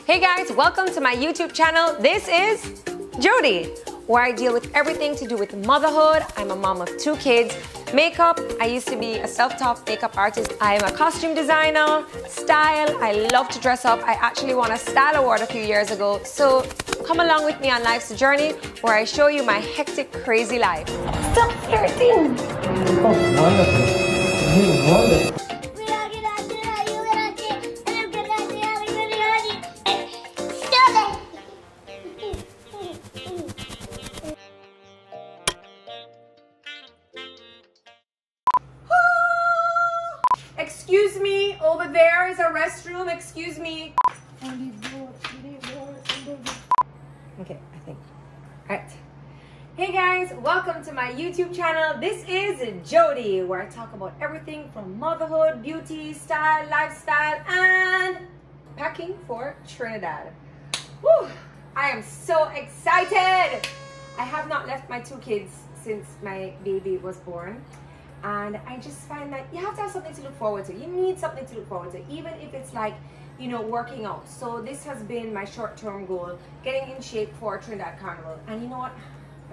Hey guys, welcome to my YouTube channel. This is Jodi, where I deal with everything to do with motherhood. I'm a mom of 2 kids. Makeup, I used to be a self-taught makeup artist. I am a costume designer. Style, I love to dress up. I actually won a style award a few years ago. So come along with me on life's journey where I show you my hectic, crazy life. Stop flirting! Excuse me, over there is a restroom. Excuse me. Okay, I think. All right. Hey guys, welcome to my YouTube channel. This is Jodi, where I talk about everything from motherhood, beauty, style, lifestyle, and packing for Trinidad. Woo! I am so excited. I have not left my 2 kids since my baby was born. And I just find that you have to have something to look forward to. You need something to look forward to, even if it's like, you know, working out. So this has been my short-term goal, getting in shape for Trinidad Carnival. And you know what?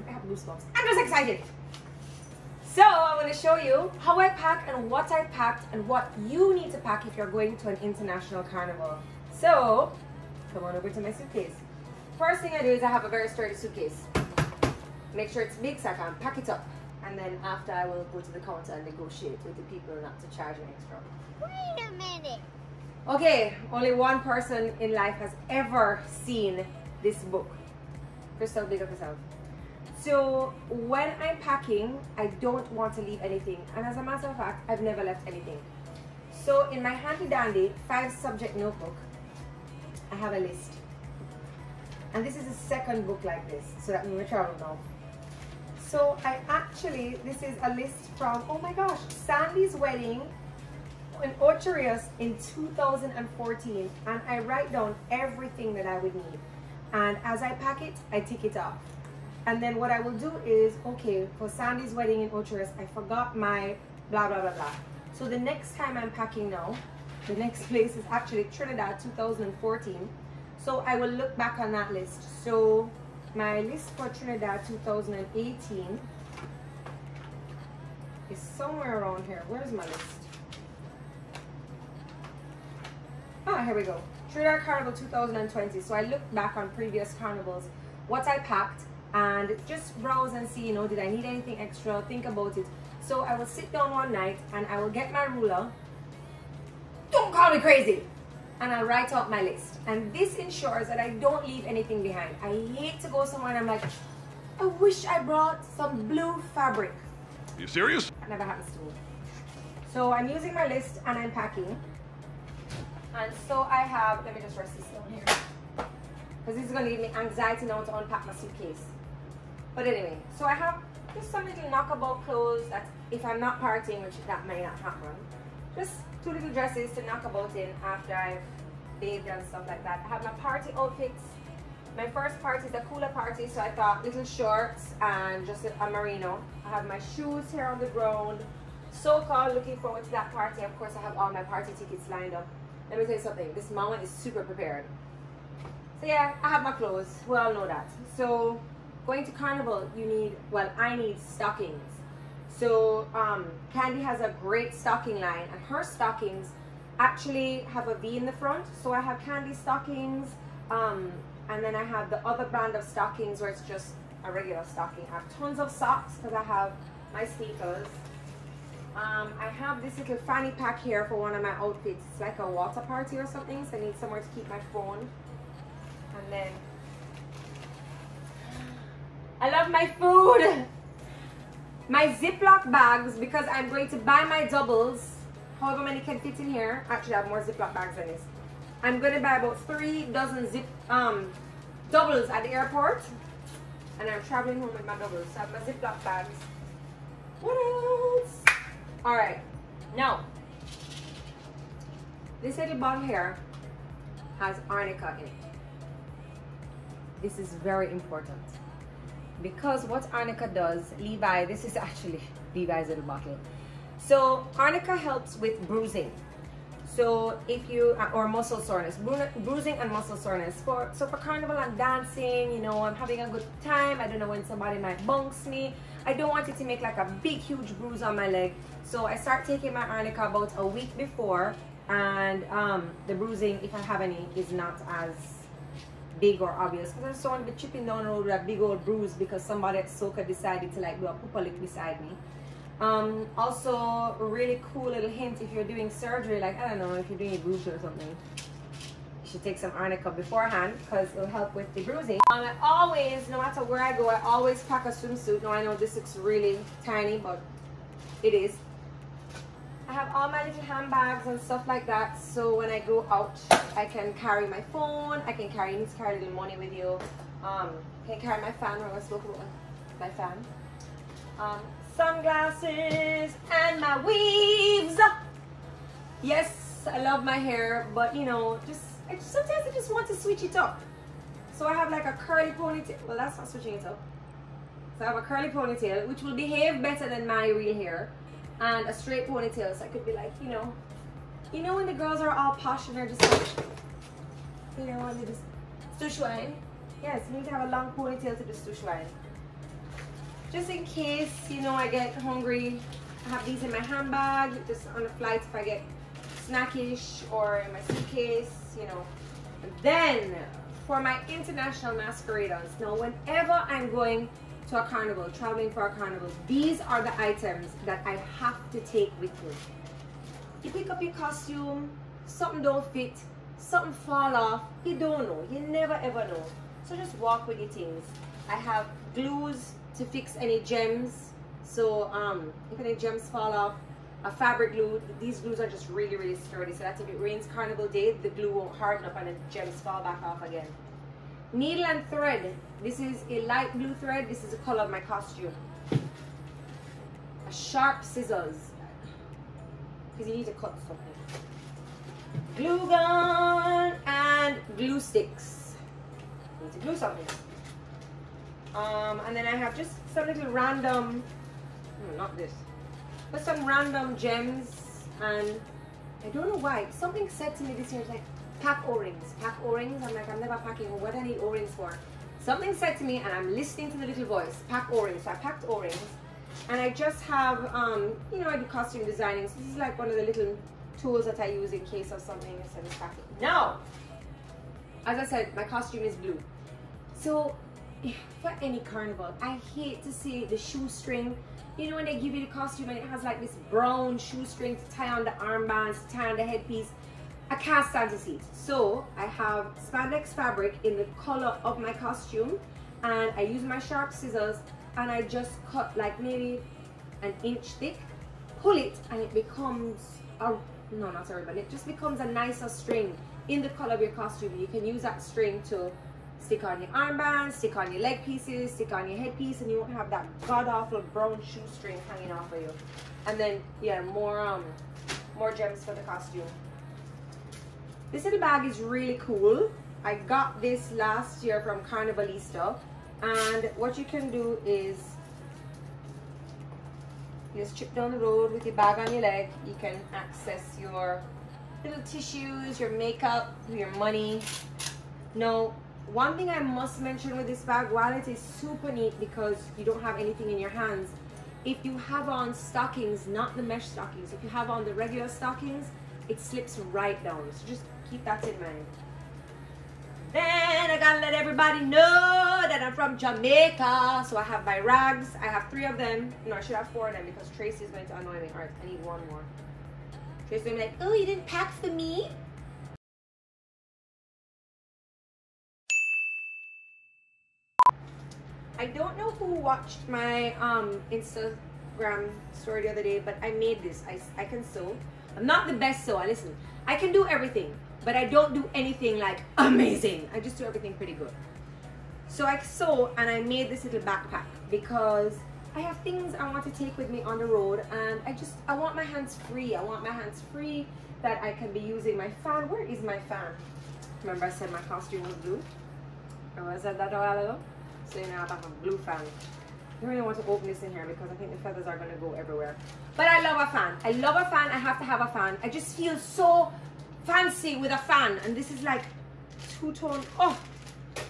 I have goosebumps. I'm just excited. So I want to show you how I pack and what I packed and what you need to pack if you're going to an international carnival. So come on over to my suitcase. First thing I do is I have a very sturdy suitcase. Make sure it's big so I can pack it up. And then after I will go to the counter and negotiate with the people not to charge me extra. Wait a minute. Okay, only one person in life has ever seen this book. Crystal, big up yourself. So when I'm packing, I don't want to leave anything. And as a matter of fact, I've never left anything. So in my handy dandy 5-subject notebook, I have a list. And this is the second book like this, so that means we travel now. So this is a list from, oh my gosh, Sandy's wedding in Ocherius in 2014. And I write down everything that I would need. And as I pack it, I tick it off. And then what I will do is, okay, for Sandy's wedding in Ocherius, I forgot my blah, blah, blah, blah. So the next time I'm packing now, the next place is actually Trinidad 2014. So I will look back on that list. So my list for Trinidad 2018 is somewhere around here. Where's my list? Ah, here we go. Trinidad Carnival 2020. So I looked back on previous carnivals, what I packed, and just browse and see, you know, did I need anything extra? Think about it. So I will sit down one night and I will get my ruler. Don't call me crazy. And I'll write out my list. And this ensures that I don't leave anything behind. I hate to go somewhere and I'm like, I wish I brought some blue fabric. Are you serious? That never happens to me. So I'm using my list and I'm packing. And so I have, let me just rest this down here, because this is going to give me anxiety now to unpack my suitcase. But anyway, so I have just some little knockabout clothes that if I'm not partying, which that may not happen, just 2 little dresses to knock about in after I've bathed and stuff like that. I have my party outfits. My first party is a cooler party, so I thought little shorts and just a merino. I have my shoes here on the ground. So-called looking forward to that party. Of course, I have all my party tickets lined up. Let me tell you something. This mama is super prepared. So yeah, I have my clothes. We all know that. So going to carnival, you need, well, I need stockings. So Candy has a great stocking line, and her stockings actually have a V in the front. So I have Candy stockings, and then I have the other brand of stockings where it's just a regular stocking. I have tons of socks because I have my sneakers. I have this little fanny pack here for one of my outfits. It's like a water party or something, so I need somewhere to keep my phone. And then I love my food. My Ziploc bags, because I'm going to buy my doubles, however many can fit in here. Actually, I have more Ziploc bags than this. I'm going to buy about 3 dozen doubles at the airport. And I'm traveling home with my doubles. So I have my Ziploc bags. What else? Alright, now, this little bottle here has arnica in it. This is very important. Because what arnica does, Levi, this is actually Levi's little bottle. So arnica helps with bruising. So if you, or muscle soreness, bruising and muscle soreness. So for carnival, I'm dancing, you know, I'm having a good time. I don't know when somebody might bunks me. I don't want it to make like a big, huge bruise on my leg. So I start taking my arnica about a week before, and the bruising, if I have any, is not as big or obvious, because I just don't want to be chipping down the road with a big old bruise because somebody at Soca decided to like do a poopa lick beside me. Also, a really cool little hint, if you're doing surgery, like, I don't know, if you're doing a bruise or something, you should take some arnica beforehand because it'll help with the bruising. I always, no matter where I go, I always pack a swimsuit. Now I know this looks really tiny, but it is. I have all my little handbags and stuff like that, so when I go out, I can carry my phone, I can carry, you need to carry a little money with you. I can carry my fan, I spoke about my fan. Sunglasses and my weaves. Yes, I love my hair, but you know, sometimes I just want to switch it up. So I have like a curly ponytail. Well, that's not switching it up. So I have a curly ponytail, which will behave better than my real hair, and a straight ponytail. So I could be like, you know when the girls are all posh and they're just like, you know, and they just stushwine. Yes, you need to have a long ponytail to do stushwine. Just in case, you know, I get hungry, I have these in my handbag, just on the flight if I get snackish, or in my suitcase, you know. And then, for my international masqueraders, now whenever I'm going to a carnival, traveling for a carnival, these are the items that I have to take with me. You pick up your costume, something don't fit, something fall off, you don't know, you never ever know. So just walk with your things. I have glues to fix any gems, so if any gems fall off, a fabric glue. These glues are just really, really sturdy, so that if it rains carnival day, the glue won't harden up and the gems fall back off again. Needle and thread. This is a light blue thread. This is the color of my costume. A sharp scissors, because you need to cut something. Glue gun and glue sticks. You need to glue something. And then I have just some little random, not this, but some random gems, and I don't know why. Something said to me this year, like, pack O-rings. Pack O-rings. I'm like, I'm never packing. What do I need O-rings for? Something said to me, and I'm listening to the little voice, pack O-rings. So I packed O-rings, and I just have, you know, I do costume designing. So this is like one of the little tools that I use in case of something instead of packing. Now, as I said, my costume is blue. So for any carnival, I hate to see the shoestring. You know, when they give you the costume and it has like this brown shoestring to tie on the armbands, to tie on the headpiece. I can't stand to see it. So I have spandex fabric in the color of my costume, and I use my sharp scissors, and I just cut like maybe an inch thick, pull it, and it becomes a, no, not a ribbon, it just becomes a nicer string in the color of your costume. You can use that string to stick on your armbands, stick on your leg pieces, stick on your headpiece, and you won't have that god-awful brown shoestring hanging off of you. And then, yeah, more gems for the costume. This little bag is really cool. I got this last year from Carnivalista, and what you can do is you just trip down the road with your bag on your leg. You can access your little tissues, your makeup, your money. Now, one thing I must mention with this bag, while it is super neat because you don't have anything in your hands, if you have on stockings, not the mesh stockings, if you have on the regular stockings, it slips right down. So just keep that in mind. Then I gotta let everybody know that I'm from Jamaica. So I have my rags. I have 3 of them. No, I should have 4 of them because Tracy is going to annoy me. All right, I need 1 more. Tracy's going to be like, oh, you didn't pack for me? I don't know who watched my Instagram story the other day, but I made this. I can sew. I'm not the best sewer. Listen, I can do everything, but I don't do anything like amazing. I just do everything pretty good. So I sew, and I made this little backpack because I have things I want to take with me on the road, and I want my hands free. I want my hands free that I can be using my fan. Where is my fan? Remember I said my costume was blue? Or was that a while ago? So now I have a blue fan. don't really want to open this in here because I think the feathers are going to go everywhere. But I love a fan. I love a fan. I have to have a fan. I just feel so fancy with a fan. And this is like two-tone. Oh,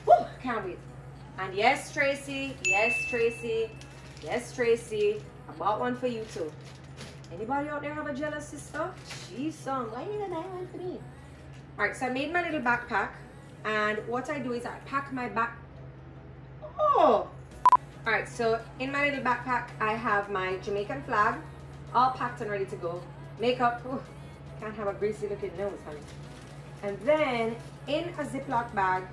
whew, can't wait. And yes, Tracy. Yes, Tracy. Yes, Tracy. I bought one for you too. Anybody out there have a jealous sister? She's some. Why you gonna buy one for me? Alright, so I made my little backpack. And what I do is I pack my back. Oh! Alright, so in my little backpack, I have my Jamaican flag, all packed and ready to go. Makeup. Ooh, can't have a greasy looking nose, honey. And then in a Ziploc bag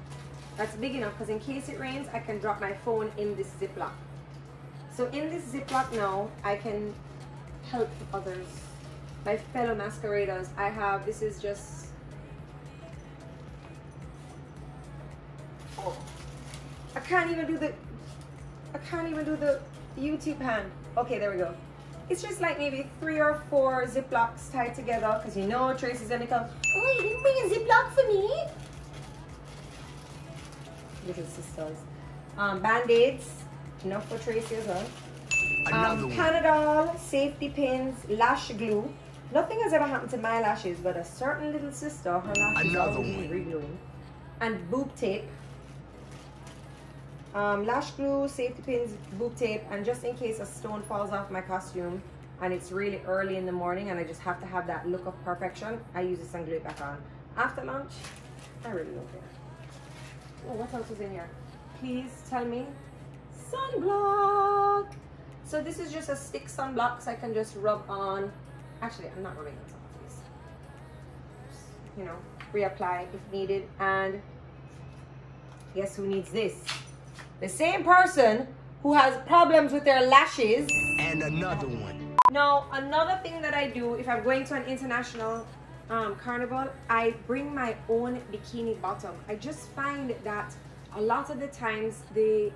that's big enough because in case it rains, I can drop my phone in this Ziploc. So in this Ziploc now, I can help others, my fellow masqueraders. I have, this is just, oh, I can't even do the YouTube hand. Okay, there we go. It's just like maybe 3 or 4 Ziplocs tied together because you know Tracy's gonna come, oh, you didn't bring a Ziploc for me? Little sisters. Band-aids, enough for Tracy as well. Panadol, safety pins, lash glue. Nothing has ever happened to my lashes, but a certain little sister, her lashes are always re-gluing. And boob tape. Lash glue, safety pins, boob tape, and just in case a stone falls off my costume and it's really early in the morning and I just have to have that look of perfection, I use this and glue it back on. After lunch, I really don't care. Oh, what else is in here? Please tell me. Sunblock! So this is just a stick sunblock so I can just rub on. Actually, I'm not rubbing on top of this. You know, reapply if needed. And guess who needs this? The same person who has problems with their lashes. And another one. Now, another thing that I do if I'm going to an international carnival, I bring my own bikini bottom. I just find that a lot of the times the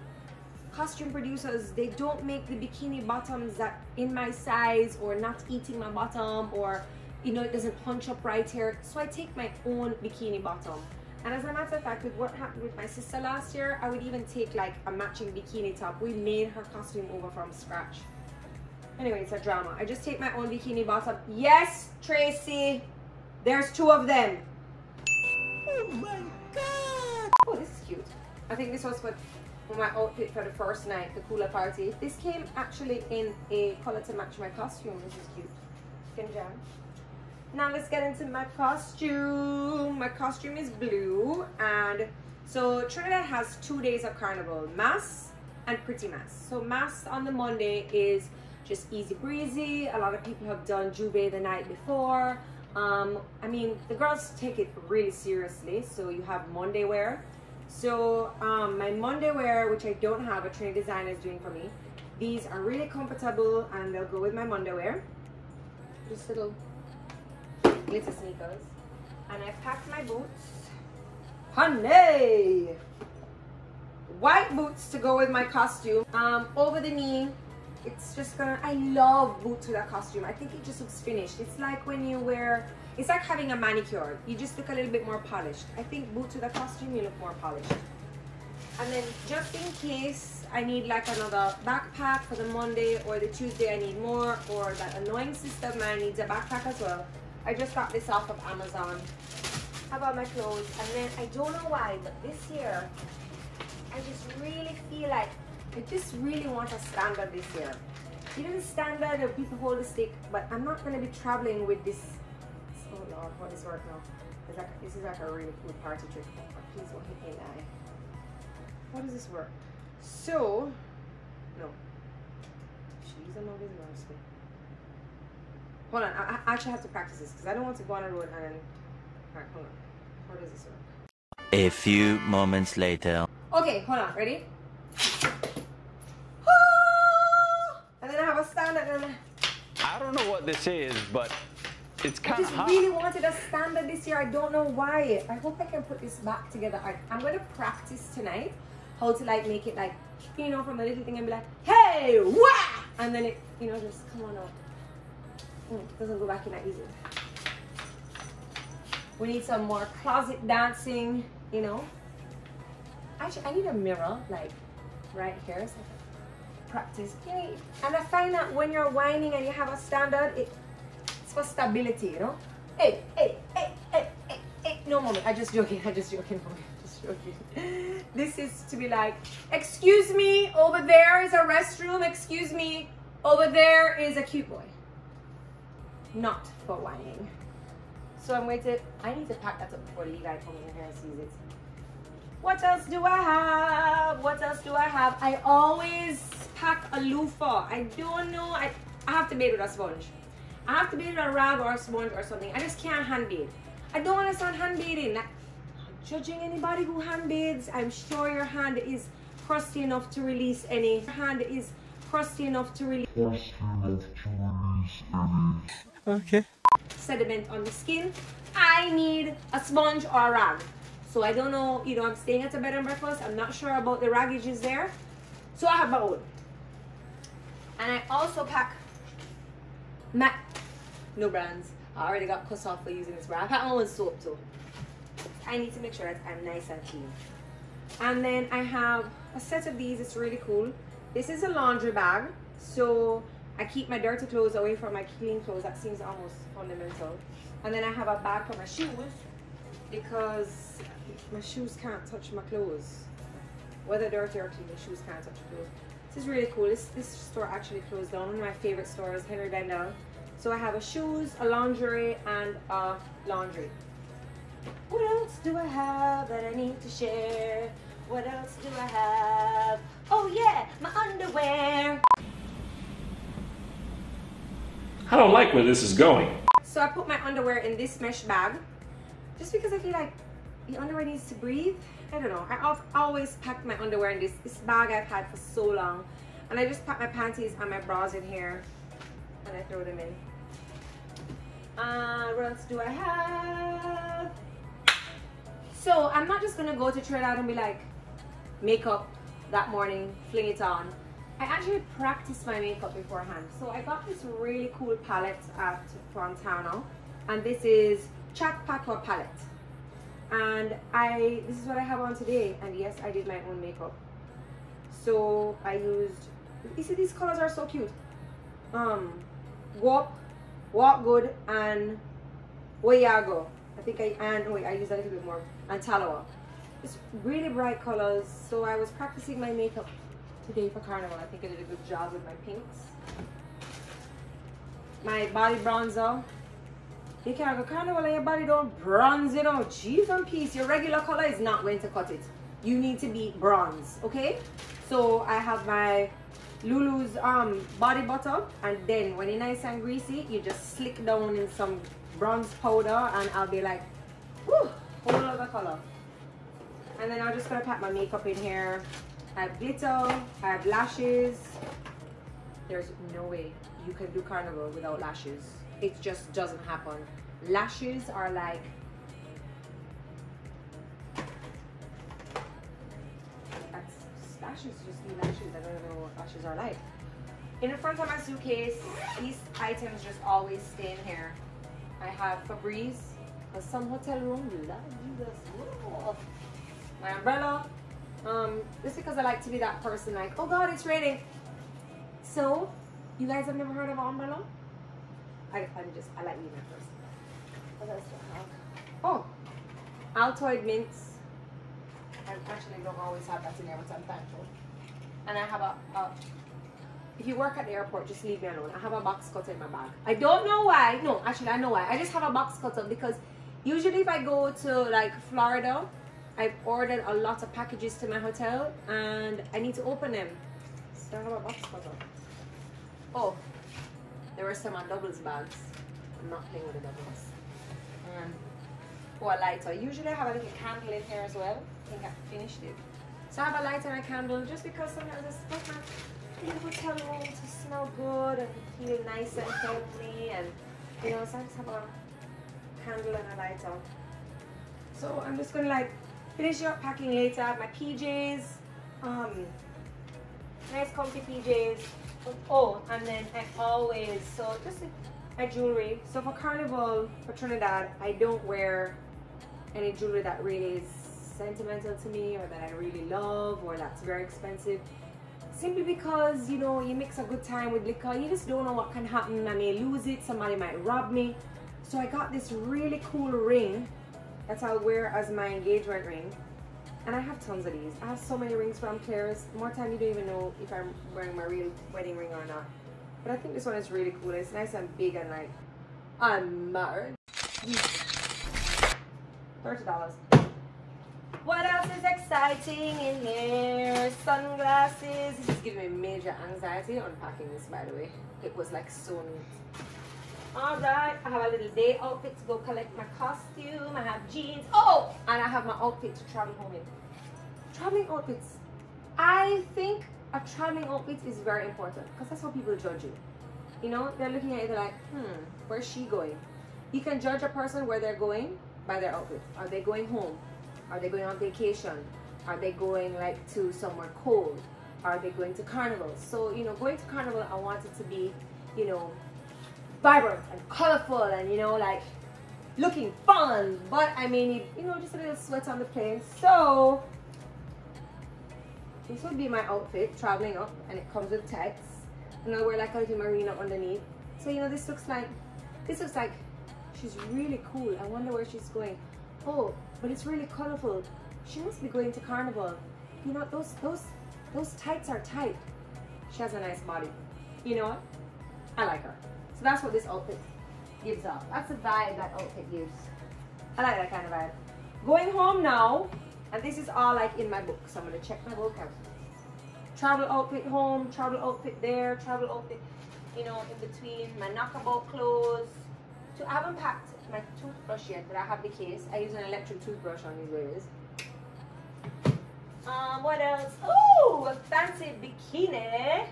costume producers, they don't make the bikini bottoms that in my size or not eating my bottom, or you know, it doesn't punch up right here. So I take my own bikini bottom. And as a matter of fact, with what happened with my sister last year, I would even take like a matching bikini top. We made her costume over from scratch. Anyway, it's a drama. I just take my own bikini bottom. Yes, Tracy, there's 2 of them. Oh my God. Oh, this is cute. I think this was for my outfit for the first night, the cooler party. This came actually in a color to match my costume, which is cute. Skin jam. Now let's get into my costume. My costume is blue, and so Trinidad has 2 days of carnival, mass and pretty mass. So mass on the Monday is just easy breezy. A lot of people have done Juve the night before. I mean, the girls take it really seriously. So you have Monday wear. So my Monday wear, which I don't have, a Trinidad designer is doing for me. These are really comfortable and they'll go with my Monday wear. Just little glitter sneakers. And I packed my boots. Honey! White boots to go with my costume. Over the knee. It's just gonna, I love boots with a costume. I think it just looks finished. It's like when you wear, it's like having a manicure. You just look a little bit more polished. I think boots with a costume, you look more polished. And then just in case I need like another backpack for the Monday or the Tuesday I need more, or that annoying sister of mine needs a backpack as well, I just got this off of Amazon. How about my clothes? And then I don't know why, but this year, I just really feel like I just really want a standard this year. Even standard or people hold the stick, but I'm not going to be traveling with this. Oh Lord, how does this work now? It's like, this is like a really cool party trick. Please don't hit me in the eye. How does this work? So, no. She's a mother's mercy. Hold on, I actually have to practice this because I don't want to go on the road and then... Alright, hold on. How does this work? A few moments later. Okay, hold on, ready? And then I have a standard and I don't know what this is, but it's kind of hot. I just really wanted a standard this year. I don't know why. I hope I can put this back together. I'm going to practice tonight how to like make it like, you know, from a little thing and be like, hey, wah! And then it, you know, just come on out. It doesn't go back in that easy. We need some more closet dancing, you know. Actually, I need a mirror like right here. So practice. And I find that when you're whining and you have a standard, it's for stability, you know? Hey, hey, hey, hey, hey, hey. No, mommy, I'm just joking, mommy. Just joking. This is to be like, excuse me, over there is a restroom. Excuse me, over there is a cute boy. Not for whining. So I'm waiting. I need to pack that up before the guy comes in here and sees it. What else do I have? What else do I have? I always pack a loofah. I don't know. I have to bathe with a sponge. I have to bathe with a rag or a sponge or something. I just can't hand bathe. I don't understand hand bathing. Not judging anybody who hand bathes. I'm sure your hand is crusty enough to release any. Your hand is crusty enough to release. Okay. Sediment on the skin. I need a sponge or a rag. So I don't know, you know, I'm staying at a bed and breakfast. I'm not sure about the raggages there. So I have my own. And I also pack no brands. I already got cussed off for using this brand. I pack my own soap too. I need to make sure that I'm nice and clean. And then I have a set of these. It's really cool. This is a laundry bag. So I keep my dirty clothes away from my clean clothes. That seems almost fundamental. And then I have a bag for my shoes because my shoes can't touch my clothes. Whether dirty or clean, the shoes can't touch the clothes. This is really cool. This store actually closed down. One of my favorite stores, Henry Bendel. So I have a shoes, a lingerie, and a laundry. What else do I have that I need to share? What else do I have? Oh yeah, my underwear. I don't like where this is going. So I put my underwear in this mesh bag just because I feel like the underwear needs to breathe. I don't know. I've always packed my underwear in this bag I've had for so long. And I just pack my panties and my bras in here and I throw them in. What else do I have? So I'm not just gonna go to Trinidad and be like, makeup that morning, fling it on. I actually practice my makeup beforehand. So I got this really cool palette at Fontana, and this is Chat Packer palette. And this is what I have on today, and yes, I did my own makeup. So I used, you see these colors are so cute. Walk Good and Wayago. I used a little bit more, and Talawa. It's really bright colors. So I was practicing my makeup today for Carnival. I think I did a good job with my pinks. My body bronzer. You can't go Carnival and your body don't bronze it out. Jeez and peace. Your regular color is not going to cut it. You need to be bronze, okay? So I have my Lulu's body butter, and then when it's nice and greasy, you just slick down in some bronze powder, and I'll be like, whoo, whole other color. And then I'm just gonna pack my makeup in here. I have glitter, I have lashes. There's no way you can do Carnival without lashes. It just doesn't happen. Lashes are like, lashes, just do lashes. I don't know what lashes are like. In the front of my suitcase, these items just always stay in here. I have Febreze, because some hotel room, Lord Jesus, whoa. My umbrella, just because I like to be that person like, oh God, it's raining. So, you guys have never heard of an umbrella? I like you my person. What else do I have? Oh, Altoid mints. I actually don't always have that in there, but I'm thankful. And I have if you work at the airport, just leave me alone. I have a box cutter in my bag. I don't know why. No, actually I know why. I just have a box cutter because usually if I go to like Florida, I've ordered a lot of packages to my hotel and I need to open them. So I have a box cutter. Oh, there were some on doubles bags. I'm not playing with the doubles. Or a lighter. Usually I have a little candle in here as well. I think I finished it. So I have a lighter and a candle just because sometimes I just want my hotel room to smell good and feel nice and healthy, and you know, so I just have a candle and a lighter. So I'm just gonna like finish up packing later. I have my PJs, nice comfy PJs. Oh, and then I always, so just my jewelry. So for Carnival, for Trinidad, I don't wear any jewelry that really is sentimental to me or that I really love or that's very expensive. Simply because, you know, you mix a good time with liquor, you just don't know what can happen. I may lose it, somebody might rob me. So I got this really cool ring that I'll wear as my engagement ring. And I have tons of these. I have so many rings from Claire's. More time you don't even know if I'm wearing my real wedding ring or not. But I think this one is really cool. It's nice and big and like, I'm married. $30. What else is exciting in here? Sunglasses. This is giving me major anxiety unpacking this, by the way. It was like so neat. Alright, I have a little day outfit to go collect my costume. I have jeans. Oh! And I have my outfit to travel home in. Traveling outfits. I think a traveling outfit is very important because that's how people judge you. You know, they're looking at you, they're like, where's she going? You can judge a person where they're going by their outfit. Are they going home? Are they going on vacation? Are they going like to somewhere cold? Are they going to carnival? So, you know, going to carnival, I want it to be, you know, vibrant and colorful and, you know, like looking fun. But I may need, you know, just a little sweat on the plane. So this would be my outfit traveling up, and it comes with tights. And I'll wear like a little marina underneath. So, you know, this looks like she's really cool. I wonder where she's going. Oh, but it's really colorful. She must be going to carnival. You know, those tights are tight. She has a nice body. You know what? I like her. So that's what this outfit gives off. That's the vibe that outfit gives. I like that kind of vibe. Going home now, and this is all like in my book. So I'm gonna check my book out. Travel outfit home, travel outfit there, travel outfit, you know, in between my knockabout clothes. So I haven't packed my toothbrush yet, but I have the case. I use an electric toothbrush on these ways. What else? Oh, a fancy bikini.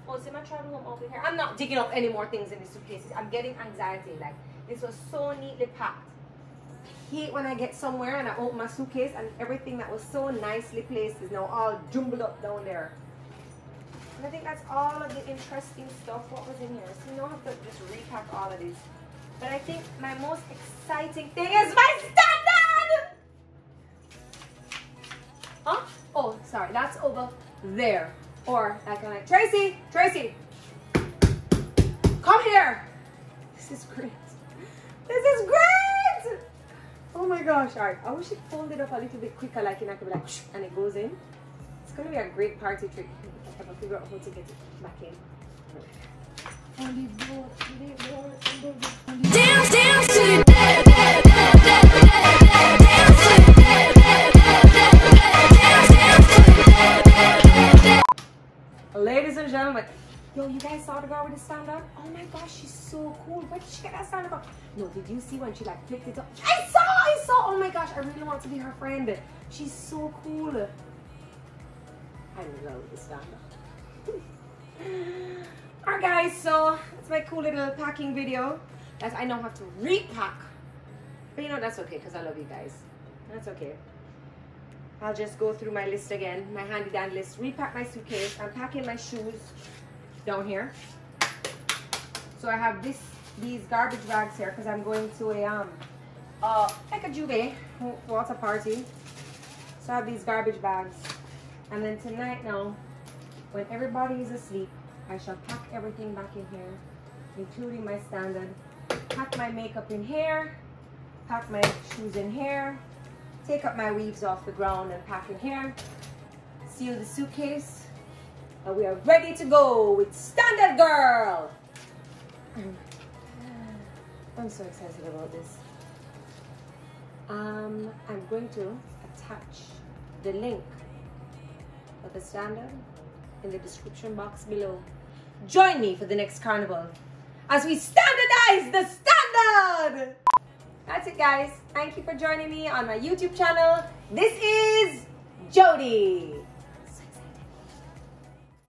Oh, see my travel home outfit here. I'm not digging up any more things in the suitcases. I'm getting anxiety. Like, this was so neatly packed. I hate when I get somewhere and I open my suitcase and everything that was so nicely placed is now all jumbled up down there. And I think that's all of the interesting stuff. What was in here? So you don't have to just repack all of this. But I think my most exciting thing is my standard! Huh? Oh, sorry. That's over there. Or I can like, Tracy! Come here! This is great. This is great! Oh my gosh. Alright, I wish it folded up a little bit quicker, like, you know, I could be like, and it goes in. It's going to be a great party trick if I can figure out how to get it back in. Dance to the Ladies and gentlemen, yo, you guys saw the girl with the stand up? Oh my gosh, she's so cool. Where did she get that stand up? No, did you see when she like flipped it up? I saw. Oh my gosh, I really want to be her friend. She's so cool. I love the stand up. Alright guys, so it's my cool little packing video that I now have to repack. But you know, that's okay because I love you guys. That's okay. I'll just go through my list again, my handy dandy list, repack my suitcase. I'm packing my shoes down here. So I have these garbage bags here because I'm going to like a juve water party. So I have these garbage bags. And then tonight now, when everybody is asleep, I shall pack everything back in here, including my standard. Pack my makeup in here, pack my shoes in here, take up my weaves off the ground and pack in here, seal the suitcase, and we are ready to go with Standard Girl. I'm so excited about this. I'm going to attach the link of the standard in the description box below. Join me for the next carnival as we standardize the standard. That's it, guys. Thank you for joining me on my YouTube channel. This is Jodi.